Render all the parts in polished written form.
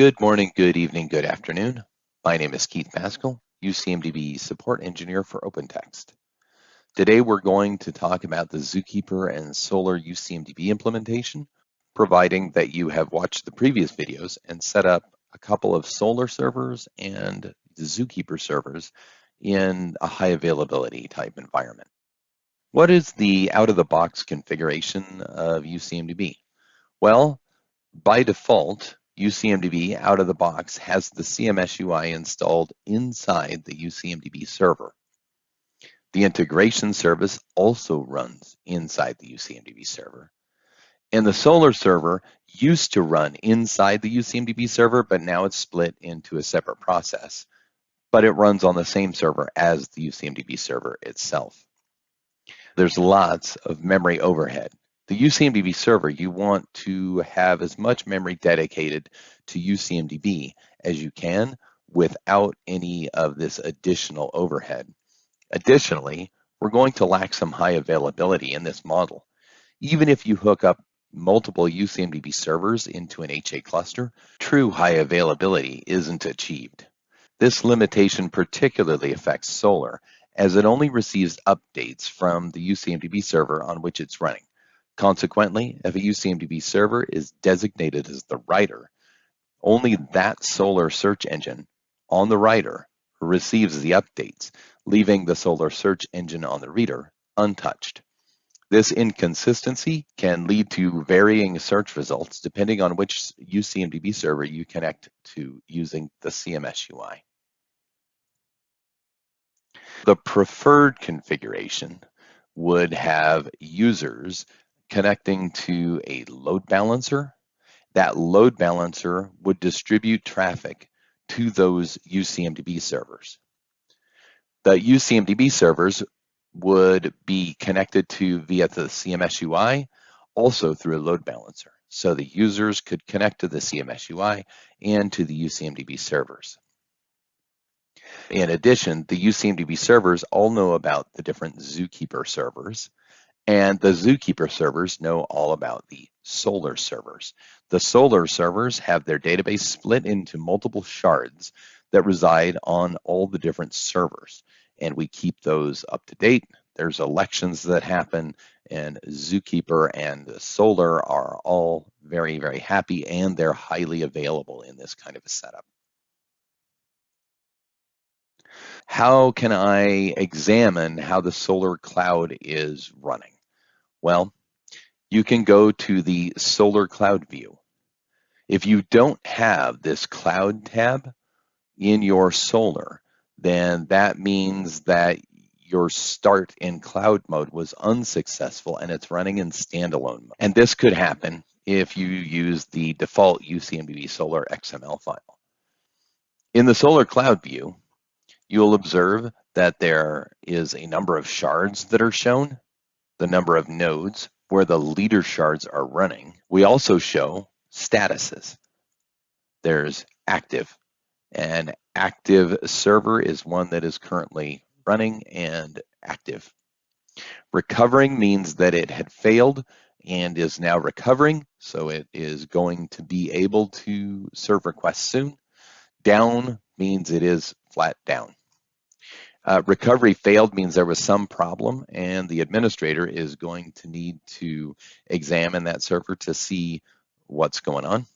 Good morning, good evening, good afternoon. My name is Keith Maskell, UCMDB Support Engineer for OpenText. Today we're going to talk about the Zookeeper and Solr UCMDB implementation, providing that you have watched the previous videos and set up a couple of Solr servers and the Zookeeper servers in a high availability type environment. What is the out-of-the-box configuration of UCMDB? Well, by default, UCMDB out of the box has the CMS UI installed inside the UCMDB server. The integration service also runs inside the UCMDB server. And the Solr server used to run inside the UCMDB server, but now it's split into a separate process. But it runs on the same server as the UCMDB server itself. There's lots of memory overhead. The UCMDB server, you want to have as much memory dedicated to UCMDB as you can without any of this additional overhead. Additionally, we're going to lack some high availability in this model. Even if you hook up multiple UCMDB servers into an HA cluster, true high availability isn't achieved. This limitation particularly affects Solr, as it only receives updates from the UCMDB server on which it's running. Consequently, if a UCMDB server is designated as the writer, only that Solr search engine on the writer receives the updates, leaving the Solr search engine on the reader untouched. This inconsistency can lead to varying search results depending on which UCMDB server you connect to using the CMS UI. The preferred configuration would have users connecting to a load balancer. That load balancer would distribute traffic to those UCMDB servers. The UCMDB servers would be connected to via the CMS UI, also through a load balancer. So the users could connect to the CMS UI and to the UCMDB servers. In addition, the UCMDB servers all know about the different Zookeeper servers, and the Zookeeper servers know all about the Solr servers. The Solr servers have their database split into multiple shards that reside on all the different servers, and we keep those up to date. There's elections that happen, and Zookeeper and Solr are all very, very happy, and they're highly available in this kind of a setup. How can I examine how the Solr cloud is running? Well, you can go to the Solr Cloud view. If you don't have this Cloud tab in your Solr, then that means that your start in cloud mode was unsuccessful and it's running in standalone mode. And this could happen if you use the default UCMDB Solr XML file. In the Solr Cloud view, you'll observe that there is a number of shards that are shown, the number of nodes where the leader shards are running. We also show statuses. There's active, and active server is one that is currently running and active. Recovering means that it had failed and is now recovering, so it is going to be able to serve requests soon. Down means it is flat down. Recovery failed means there was some problem, and the administrator is going to need to examine that server to see what's going on.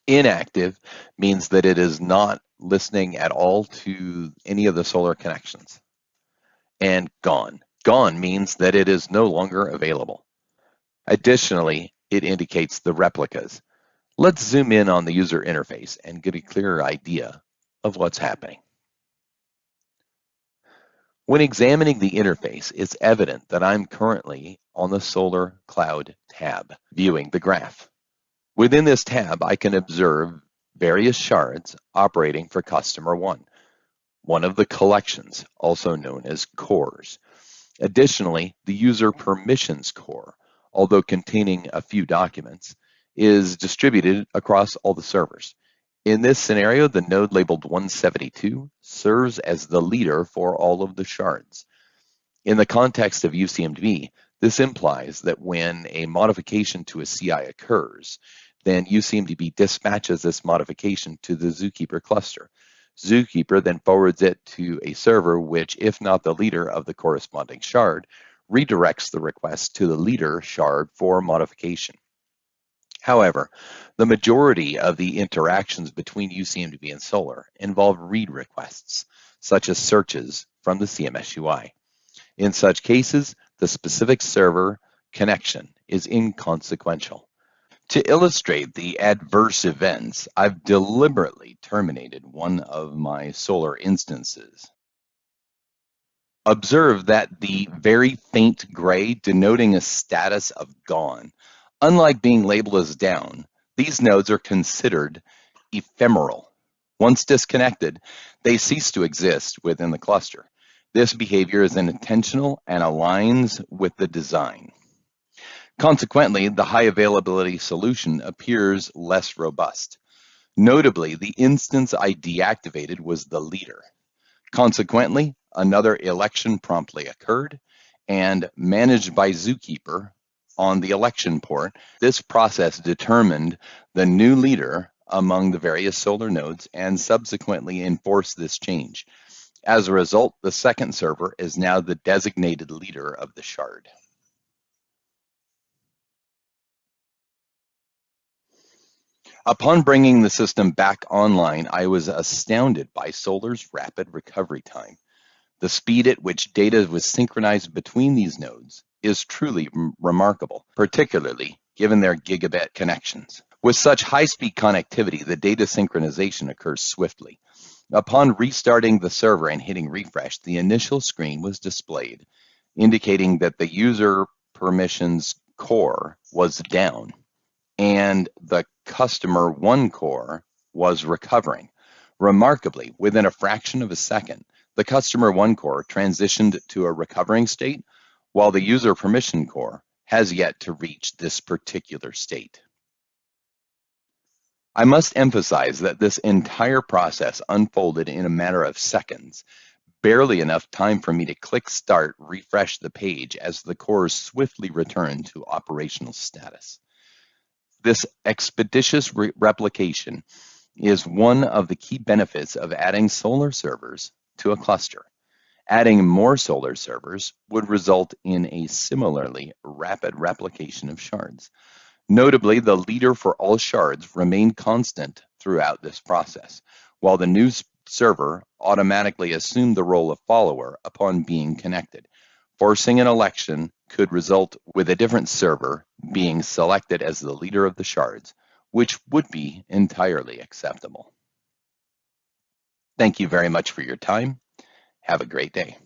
Inactive means that it is not listening at all to any of the Solr connections. And gone. Gone means that it is no longer available. Additionally, it indicates the replicas. Let's zoom in on the user interface and get a clearer idea of what's happening. When examining the interface, it's evident that I'm currently on the Solr Cloud tab, viewing the graph. Within this tab, I can observe various shards operating for customer one of the collections, also known as cores. Additionally, the user permissions core, although containing a few documents, is distributed across all the servers. In this scenario, the node labeled 172 serves as the leader for all of the shards. In the context of UCMDB, this implies that when a modification to a CI occurs, Then UCMDB dispatches this modification to the Zookeeper cluster. Zookeeper then forwards it to a server which, if not the leader of the corresponding shard, redirects the request to the leader shard for modification. However, the majority of the interactions between UCMDB and Solr involve read requests, such as searches from the CMS UI. In such cases, the specific server connection is inconsequential. To illustrate the adverse events, I've deliberately terminated one of my Solr instances. Observe that the very faint gray denoting a status of gone. Unlike being labeled as down, these nodes are considered ephemeral. Once disconnected, they cease to exist within the cluster. This behavior is intentional and aligns with the design. Consequently, the high availability solution appears less robust. Notably, the instance I deactivated was the leader. Consequently, another election promptly occurred, and managed by Zookeeper on the election port, this process determined the new leader among the various Solr nodes and subsequently enforced this change. As a result, the second server is now the designated leader of the shard. Upon bringing the system back online, I was astounded by Solr's rapid recovery time. The speed at which data was synchronized between these nodes is truly remarkable, particularly given their gigabit connections. With such high-speed connectivity, the data synchronization occurs swiftly. Upon restarting the server and hitting refresh, the initial screen was displayed, indicating that the user permissions core was down and the customer one core was recovering. Remarkably, within a fraction of a second, the customer one core transitioned to a recovering state, while the user permission core has yet to reach this particular state. I must emphasize that this entire process unfolded in a matter of seconds, barely enough time for me to click start, refresh the page as the cores swiftly returned to operational status. This expeditious replication is one of the key benefits of adding Solr servers to a cluster. Adding more Solr servers would result in a similarly rapid replication of shards. Notably, the leader for all shards remained constant throughout this process, while the new server automatically assumed the role of follower upon being connected. Forcing an election could result with a different server being selected as the leader of the shards, which would be entirely acceptable. Thank you very much for your time. Have a great day.